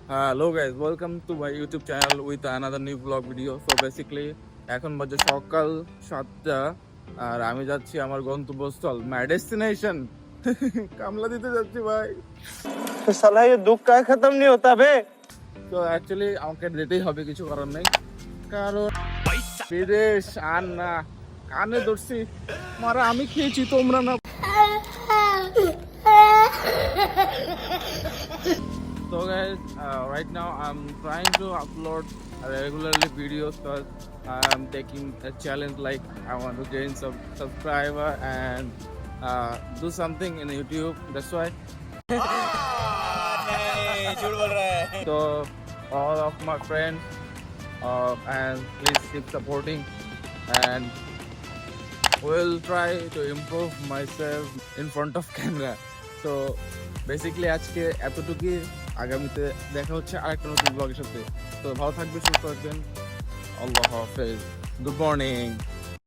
Hello guys, welcome to my YouTube channel with another new vlog video. So basically এখন বাজে সকাল 7টা আর আমি যাচ্ছি আমার গন্তব্যস্থল মাই ডেস্টিনেশন কামলা দিতে যাচ্ছি ভাই। तो साला ये दुख का खत्म नहीं होता बे। তো অ্যাকচুয়ালি আমাকে যেতেই হবে, কিছু করার নেই, কারণ বিদেশ আর না কানে ধরছি মারা আমি খেয়েছি তোমরা না। So guys, right now I'm trying to upload regularly videos because I'm taking a challenge, like I want to gain some subscriber and do something in YouTube. That's why. नहीं झूठ बोल रहा है। So all of my friends, and please keep supporting, and we'll try to improve myself in front of camera. So basically আজকে এতটুকুই, আগামীতে দেখা হচ্ছে আরেকটা নতুন ব্লগের সাথে। তো ভালো থাকবে, সুস্থ থাকবেন, আল্লাহ হাফেজ, গুড মর্নিং।